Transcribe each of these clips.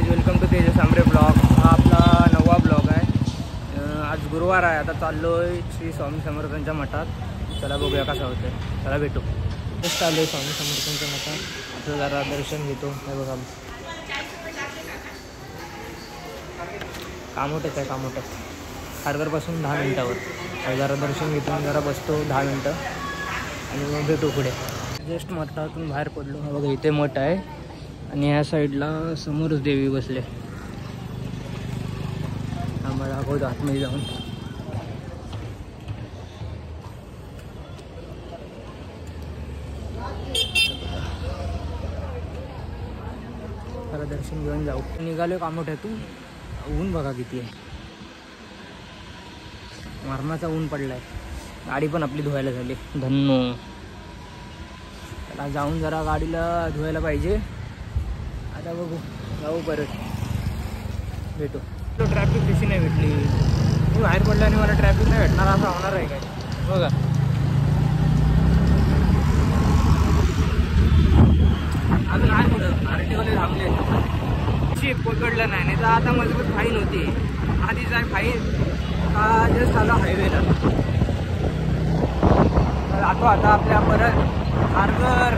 Guys, welcome to Tejas Amre blog. हा आपला 9वा blog आहे. आज गुरुवार आहे. आता चाललो आहे श्री स्वामी समर्थांच्या मठात. चला बघूया कसं होतं. चला भेटू. तेच चाललो आहे स्वामी समर्थांच्या मठात. आता जरा दर्शन घेतो. हे बघा कामोठ्यात आहे, कामोठ्यात खारघरपासून 10 मिनिटावर. जरा दर्शन घेतो, जरा बसतो 10 मिनटं आणि मग भेटू पुढे. जस्ट मठातून बाहेर पडलो. हा बघा इथे मठ आहे आणि या साईडला समोरच देवी बसले. आम्हाला दाखवतो आतमध्ये जाऊन. जरा दर्शन घेऊन जाऊ. निघालो कामोठ्यातून. ऊन बघा किती आहे, मरणाचा ऊन पडलाय. गाडी पण आपली धुवायला झाली. धन्नो त्याला जाऊन जरा गाडीला धुवायला पाहिजे. आता बघू, जाऊ परत भेटू. तो ट्रॅफिक कशी नाही भेटली. मी बाहेर पडला आणि मला ट्रॅफिक नाही भेटणार असं होणार आहे काय बघा. अजून आहे पुढं आरटीओले थांबले. शीट पकडलं नाही तर आता मजबूत फाईन होती. आधीच आहे फाईन. हा जस्ट आला हायवेला. जातो आता आपल्या परत खारघर.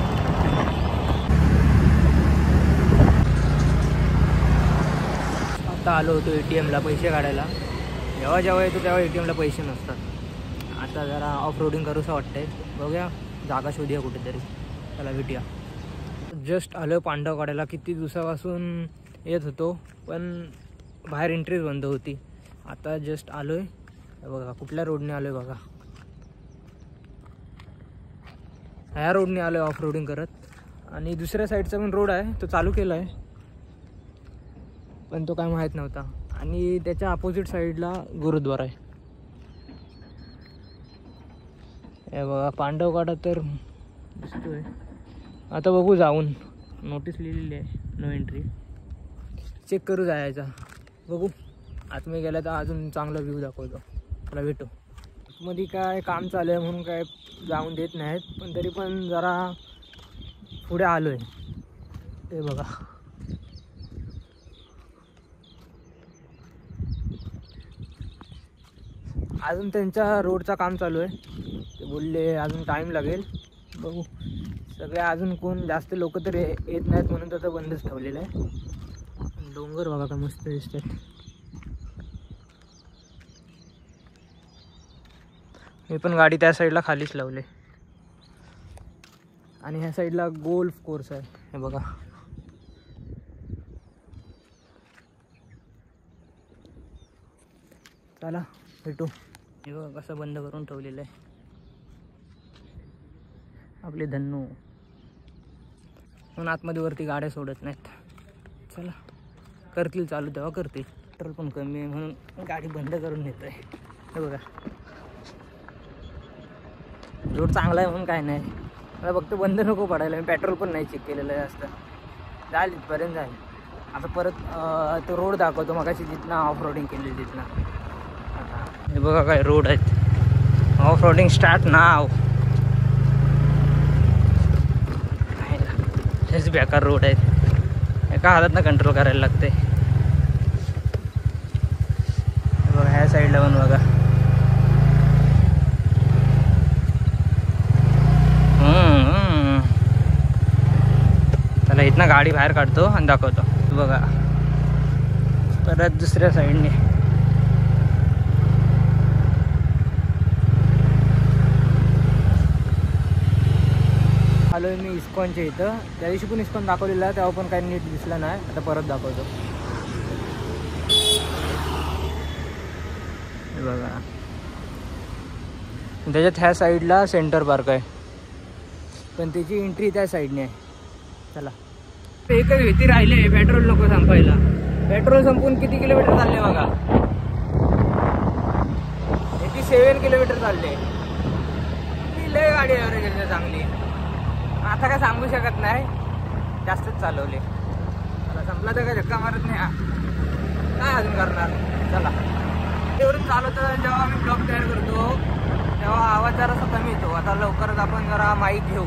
आता आलो होतो ATMला पैसे काढायला. जेव्हा येतो तेव्हा ATMला पैसे नसतात. आता जरा ऑफ रोडिंग करूसं वाटतंय. बघूया, जागा शोधूया कुठेतरी. चला भेटूया. जस्ट आलो पांडव काढायला. किती दिवसापासून येत होतो पण बाहेर एंट्रीच बंद होती. आता जस्ट आलोय. बघा कुठल्या रोडने आलोय बघा. ह्या रोडने आलोय ऑफ रोडिंग करत. आणि दुसऱ्या साईडचा पण रोड आहे, तो चालू केला आहे पण तो काय माहीत नव्हता. आणि त्याच्या अपोजिट साईडला गुरुद्वारा आहे. हे बघा पांडवकाडा तर दिसतोय. आता बघू जाऊन. नोटीस लिहिलेली आहे, नो एंट्री. चेक करू जायचा. बघू आतमध्ये गेला तर अजून चांगला व्ह्यू दाखवतो. त्याला भेटू. मध्ये काय काम चालू आहे म्हणून काय जाऊन देत नाहीत, पण तरी पण जरा पुढे आलो आहे. ते बघा अजून त्यांच्या रोडचा काम चालू आहे. ते बोलले अजून टाईम लागेल. बघू. सगळे अजून कोण जास्त लोक तर येत नाहीत म्हणून त्याचं बंदच ठेवलेलं आहे. डोंगर बघा का मस्त दिसतात. मी पण गाडी त्या साईडला खालीच लावले. आणि ह्या साईडला गोल्फ कोर्स आहे. हे बघा चला भेटू. हे बघा कसं बंद करून ठेवलेलं आहे आपले धन्नू. म्हणून आतमध्ये वरती गाड्या सोडत नाहीत. चला करतील चालू तेव्हा करतील. पेट्रोल पण कमी आहे म्हणून गाडी बंद करून नेत आहे. हे बघा रोड चांगला आहे म्हणून काय नाही. मला फक्त बंद नको पडायला. मी पेट्रोल पण नाही चेक केलेलं आहे जास्त. जाईल तिथपर्यंत जाईल. आता परत तो रोड दाखवतो मगाशी जिथनं ऑफ रोडिंग केली तिथनं. हे बघा काय रोड आहेत. ऑफ रोडिंग स्टार्ट नाव. हेच बेकार रोड आहेत. एका हातातनं कंट्रोल करायला लागते. बघा ह्या साईडला पण बघा. चला इथनं गाडी बाहेर काढतो आणि दाखवतो. बघा परत दुसऱ्या साईडने. आलोय मी इस्कॉनच्या इथं. त्या दिवशी पण इस्कॉन दाखवलेला आहे, तेव्हा पण काही नीट दिसला नाही. आता परत दाखवतो. बघा त्याच्यात ह्या साईडला सेंटर पार्क आहे पण त्याची एंट्री त्या साईडने आहे. चला एकच भीती राहिले, पेट्रोल नको संपायला. पेट्रोल संपून किती किलोमीटर चालले बघा. 87 किलोमीटर चालले. लय गाडी ॲव्हरेज चांगली. आता काय सांगू शकत नाही, जास्तच चालवले. आता संपला तर काय धक्का मारत नाही. काय अजून करणार. चला तेवढं चालवतं. जेव्हा आम्ही ब्लॉग तयार करतो तेव्हा आवाज जरासा कमी येतो. आता लवकरच आपण जरा माईक घेऊ.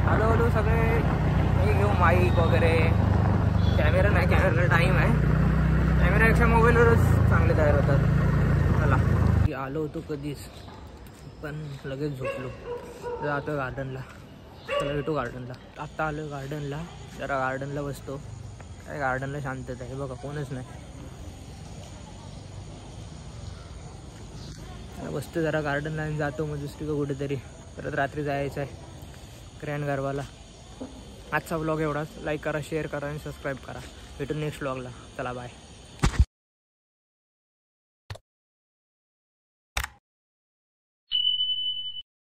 हळूहळू सगळे हे घेऊ, माईक वगैरे कॅमेरा नाही, कॅमेराला टाईम आहे. कॅमेरापेक्षा मोबाईलवरच चांगले तयार होतात. चला की आलो होतो कधीच, पण लगेच झोपलो. जातो गार्डनला. चला भेटू गार्डनला. आत्ता आलो गार्डनला. जरा गार्डनला बसतो. काय गार्डनला शांतता आहे बघा, कोणच नाही. बसतो जरा गार्डनला आणि जातो मग दुसरीकडे कुठेतरी. परत रात्री जायचं आहे ग्रँड गरबाला. आजचा व्लॉग एवढाच. लाईक करा, शेअर करा आणि सबस्क्राईब करा. भेटून नेक्स्ट व्लॉगला. चला बाय.